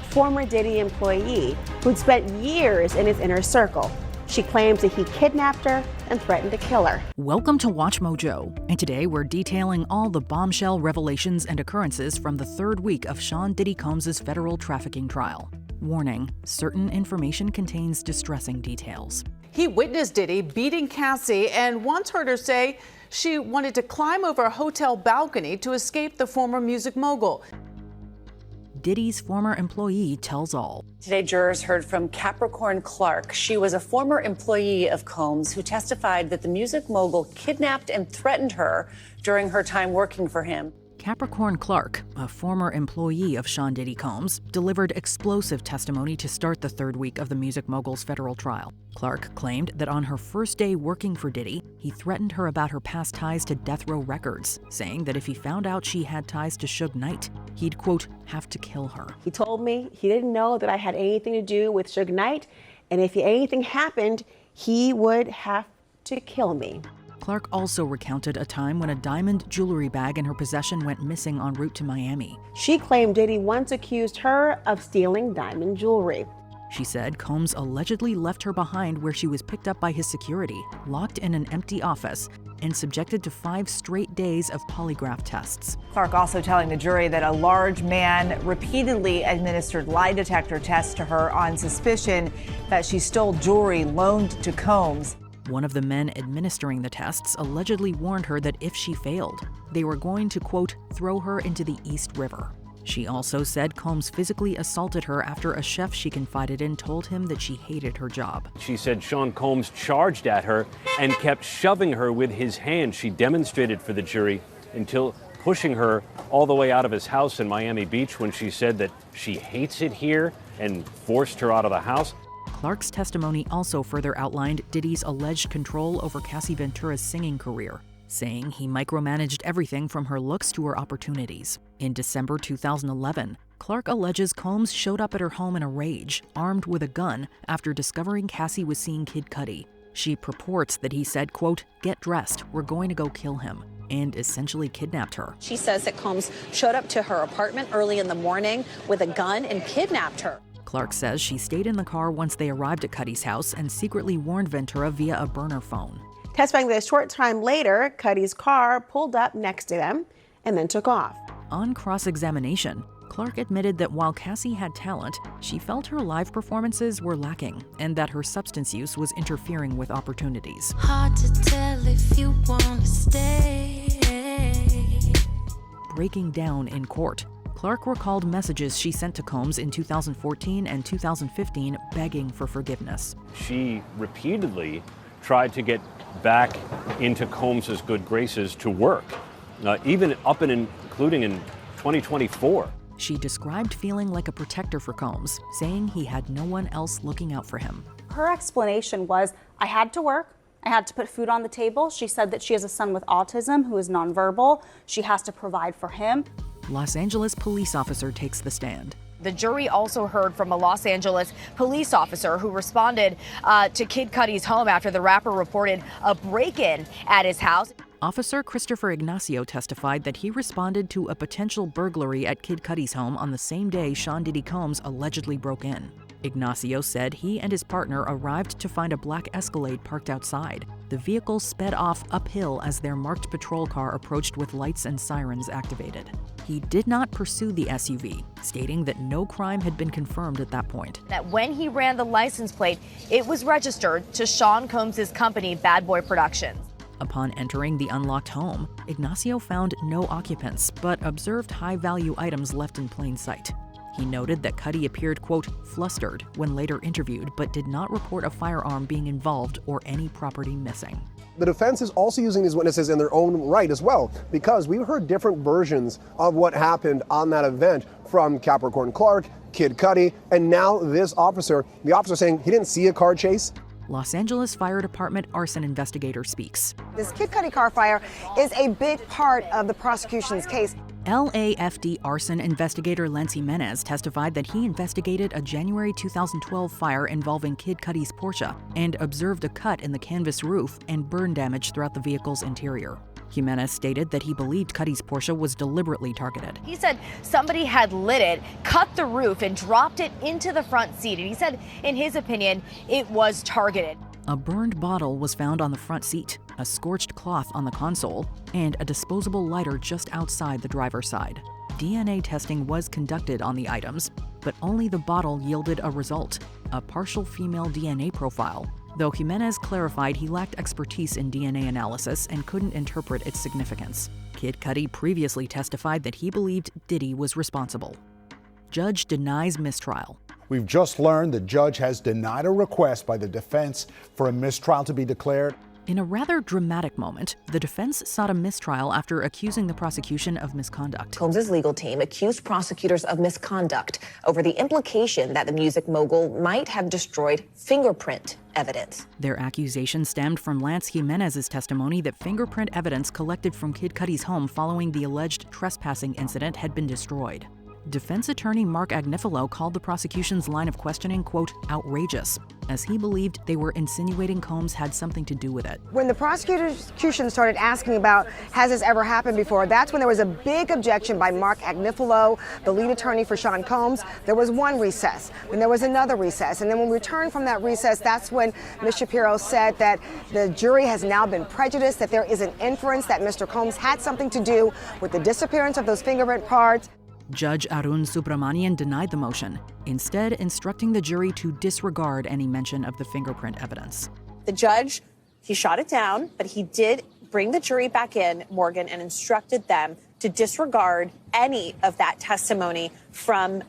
former Diddy employee who'd spent years in his inner circle. She claims that he kidnapped her and threatened to kill her. Welcome to Watch Mojo, and today we're detailing all the bombshell revelations and occurrences from the third week of Sean Diddy Combs' federal trafficking trial. Warning, certain information contains distressing details. He witnessed Diddy beating Cassie and once heard her say she wanted to climb over a hotel balcony to escape the former music mogul. Diddy's former employee tells all. Today, jurors heard from Capricorn Clark. She was a former employee of Combs who testified that the music mogul kidnapped and threatened her during her time working for him. Capricorn Clark, a former employee of Sean Diddy Combs, delivered explosive testimony to start the third week of the music mogul's federal trial. Clark claimed that on her first day working for Diddy, he threatened her about her past ties to Death Row Records, saying that if he found out she had ties to Suge Knight, he'd, quote, have to kill her. He told me he didn't know that I had anything to do with Suge Knight, and if anything happened, he would have to kill me. Clark also recounted a time when a diamond jewelry bag in her possession went missing en route to Miami. She claimed Diddy once accused her of stealing diamond jewelry. She said Combs allegedly left her behind where she was picked up by his security, locked in an empty office, and subjected to 5 straight days of polygraph tests. Clark also telling the jury that a large man repeatedly administered lie detector tests to her on suspicion that she stole jewelry loaned to Combs. One of the men administering the tests allegedly warned her that if she failed, they were going to, quote, throw her into the East River. She also said Combs physically assaulted her after a chef she confided in told him that she hated her job. She said Sean Combs charged at her and kept shoving her with his hand. She demonstrated for the jury until pushing her all the way out of his house in Miami Beach when she said that she hates it here and forced her out of the house. Clark's testimony also further outlined Diddy's alleged control over Cassie Ventura's singing career, saying he micromanaged everything from her looks to her opportunities. In December 2011, Clark alleges Combs showed up at her home in a rage, armed with a gun, after discovering Cassie was seeing Kid Cudi. She purports that he said, quote, get dressed, we're going to go kill him, and essentially kidnapped her. She says that Combs showed up to her apartment early in the morning with a gun and kidnapped her. Clark says she stayed in the car once they arrived at Cudi's house and secretly warned Ventura via a burner phone. Testifying that a short time later, Cudi's car pulled up next to them and then took off. On cross-examination, Clark admitted that while Cassie had talent, she felt her live performances were lacking and that her substance use was interfering with opportunities. Hard to tell if you want to stay. Breaking down in court, Clark recalled messages she sent to Combs in 2014 and 2015 begging for forgiveness. She repeatedly tried to get back into Combs' good graces to work, even up and including in 2024. She described feeling like a protector for Combs, saying he had no one else looking out for him. Her explanation was, I had to work, I had to put food on the table. She said that she has a son with autism who is nonverbal. She has to provide for him. Los Angeles police officer takes the stand. The jury also heard from a Los Angeles police officer who responded to Kid Cudi's home after the rapper reported a break-in at his house. Officer Christopher Ignacio testified that he responded to a potential burglary at Kid Cudi's home on the same day Sean Diddy Combs allegedly broke in. Ignacio said he and his partner arrived to find a black Escalade parked outside. The vehicle sped off uphill as their marked patrol car approached with lights and sirens activated. He did not pursue the SUV, stating that no crime had been confirmed at that point. That when he ran the license plate, it was registered to Sean Combs' company, Bad Boy Productions. Upon entering the unlocked home, Ignacio found no occupants, but observed high-value items left in plain sight. He noted that Cudi appeared, quote, flustered when later interviewed, but did not report a firearm being involved or any property missing. The defense is also using these witnesses in their own right as well, because we've heard different versions of what happened on that event from Capricorn Clark, Kid Cudi, and now this officer, the officer saying he didn't see a car chase. Los Angeles Fire Department arson investigator speaks. This Kid Cudi car fire is a big part of the prosecution's case. LAFD arson investigator Lency Menez testified that he investigated a January 2012 fire involving Kid Cudi's Porsche and observed a cut in the canvas roof and burn damage throughout the vehicle's interior. Jimenez stated that he believed Cudi's Porsche was deliberately targeted. He said somebody had lit it, cut the roof, and dropped it into the front seat. And he said, in his opinion, it was targeted. A burned bottle was found on the front seat, a scorched cloth on the console, and a disposable lighter just outside the driver's side. DNA testing was conducted on the items, but only the bottle yielded a result, a partial female DNA profile, though Jimenez clarified he lacked expertise in DNA analysis and couldn't interpret its significance. Kid Cudi previously testified that he believed Diddy was responsible. Judge denies mistrial. We've just learned the judge has denied a request by the defense for a mistrial to be declared. In a rather dramatic moment, the defense sought a mistrial after accusing the prosecution of misconduct. Combs' legal team accused prosecutors of misconduct over the implication that the music mogul might have destroyed fingerprint evidence. Their accusation stemmed from Lance Jimenez's testimony that fingerprint evidence collected from Kid Cudi's home following the alleged trespassing incident had been destroyed. Defense attorney Mark Agnifilo called the prosecution's line of questioning, quote, outrageous, as he believed they were insinuating Combs had something to do with it. When the prosecution started asking about, has this ever happened before, that's when there was a big objection by Mark Agnifilo, the lead attorney for Sean Combs. There was one recess, then there was another recess, and then when we returned from that recess, that's when Ms. Shapiro said that the jury has now been prejudiced, that there is an inference that Mr. Combs had something to do with the disappearance of those fingerprint cards. Judge Arun Subramanian denied the motion, instead instructing the jury to disregard any mention of the fingerprint evidence. The judge, he shot it down, but he did bring the jury back in, Morgan, and instructed them to disregard any of that testimony from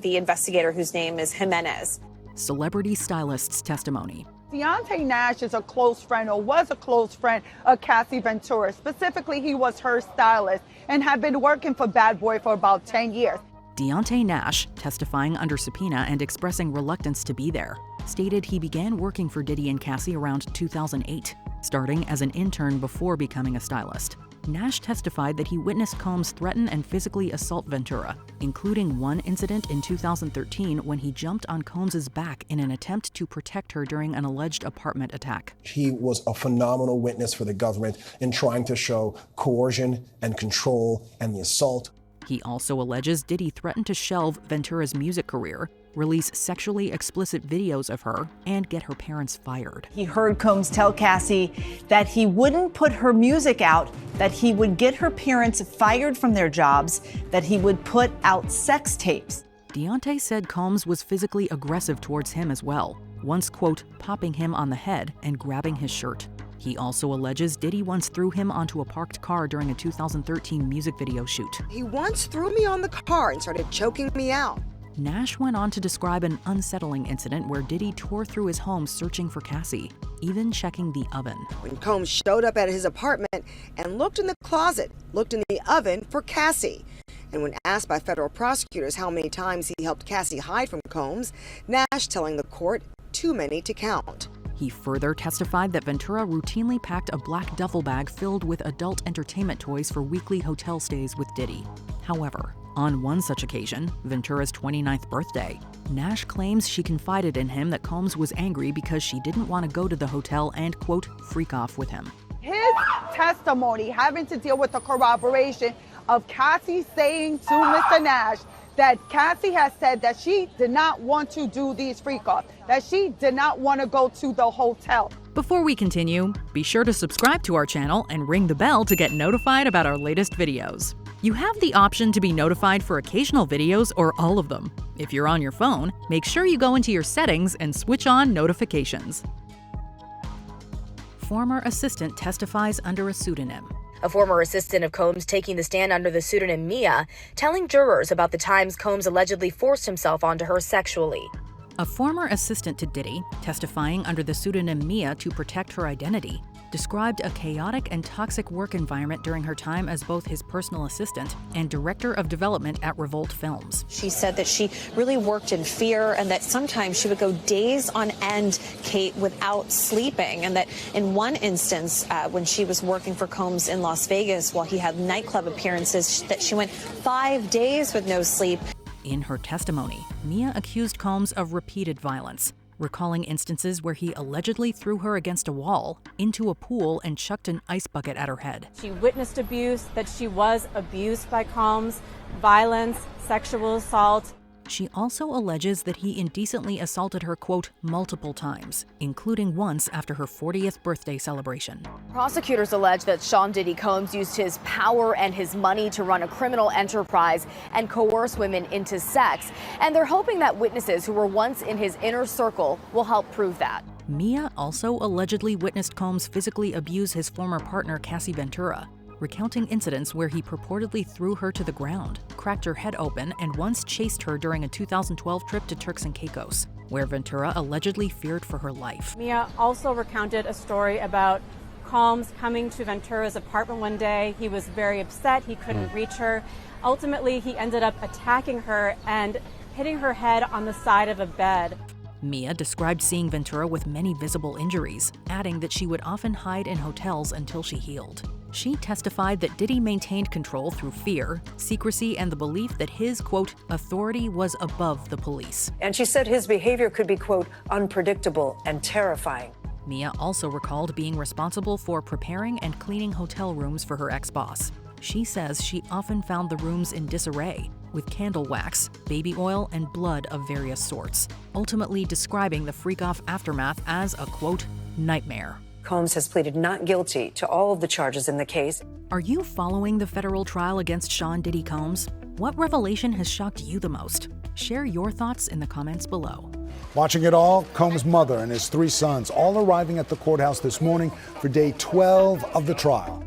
the investigator whose name is Jimenez. Celebrity Stylist's Testimony. Deonte Nash is a close friend, or was a close friend, of Cassie Ventura. Specifically, he was her stylist and had been working for Bad Boy for about 10 years. Deonte Nash, testifying under subpoena and expressing reluctance to be there, stated he began working for Diddy and Cassie around 2008, starting as an intern before becoming a stylist. Nash testified that he witnessed Combs threaten and physically assault Ventura, including one incident in 2013 when he jumped on Combs' back in an attempt to protect her during an alleged apartment attack. He was a phenomenal witness for the government in trying to show coercion and control and the assault. He also alleges Diddy threatened to shelve Ventura's music career, release sexually explicit videos of her, and get her parents fired. He heard Combs tell Cassie that he wouldn't put her music out, that he would get her parents fired from their jobs, that he would put out sex tapes. Deonte said Combs was physically aggressive towards him as well, once, quote, popping him on the head and grabbing his shirt. He also alleges Diddy once threw him onto a parked car during a 2013 music video shoot. He once threw me on the car and started choking me out. Nash went on to describe an unsettling incident where Diddy tore through his home searching for Cassie, even checking the oven. When Combs showed up at his apartment and looked in the closet, looked in the oven for Cassie. And when asked by federal prosecutors how many times he helped Cassie hide from Combs, Nash telling the court, too many to count. He further testified that Ventura routinely packed a black duffel bag filled with adult entertainment toys for weekly hotel stays with Diddy. However, on one such occasion, Ventura's 29th birthday, Nash claims she confided in him that Combs was angry because she didn't want to go to the hotel and, quote, freak off with him. His testimony having to deal with the corroboration of Cassie saying to Mr. Nash that Cassie has said that she did not want to do these freak-offs, that she did not want to go to the hotel. Before we continue, be sure to subscribe to our channel and ring the bell to get notified about our latest videos. You have the option to be notified for occasional videos or all of them. If you're on your phone, make sure you go into your settings and switch on notifications. Former assistant testifies under a pseudonym. A former assistant of Combs taking the stand under the pseudonym Mia, telling jurors about the times Combs allegedly forced himself onto her sexually. A former assistant to Diddy, testifying under the pseudonym Mia to protect her identity, described a chaotic and toxic work environment during her time as both his personal assistant and director of development at Revolt Films. She said that she really worked in fear and that sometimes she would go days on end, Kate, without sleeping. And that in one instance, when she was working for Combs in Las Vegas while he had nightclub appearances, that she went 5 days with no sleep. In her testimony, Mia accused Combs of repeated violence, recalling instances where he allegedly threw her against a wall, into a pool, and chucked an ice bucket at her head. She witnessed abuse, that she was abused by Combs, violence, sexual assault. She also alleges that he indecently assaulted her, quote, multiple times, including once after her 40th birthday celebration. Prosecutors allege that Sean Diddy Combs used his power and his money to run a criminal enterprise and coerce women into sex. And they're hoping that witnesses who were once in his inner circle will help prove that. Mia also allegedly witnessed Combs physically abuse his former partner, Cassie Ventura, recounting incidents where he purportedly threw her to the ground, cracked her head open, and once chased her during a 2012 trip to Turks and Caicos, where Ventura allegedly feared for her life. Mia also recounted a story about Combs coming to Ventura's apartment one day. He was very upset. He couldn't reach her. Ultimately, he ended up attacking her and hitting her head on the side of a bed. Mia described seeing Ventura with many visible injuries, adding that she would often hide in hotels until she healed. She testified that Diddy maintained control through fear, secrecy, and the belief that his, quote, authority was above the police. And she said his behavior could be, quote, unpredictable and terrifying. Mia also recalled being responsible for preparing and cleaning hotel rooms for her ex-boss. She says she often found the rooms in disarray, with candle wax, baby oil, and blood of various sorts, ultimately describing the freak-off aftermath as a, quote, nightmare. Combs has pleaded not guilty to all of the charges in the case. Are you following the federal trial against Sean Diddy Combs? What revelation has shocked you the most? Share your thoughts in the comments below. Watching it all, Combs' mother and his 3 sons all arriving at the courthouse this morning for day 12 of the trial.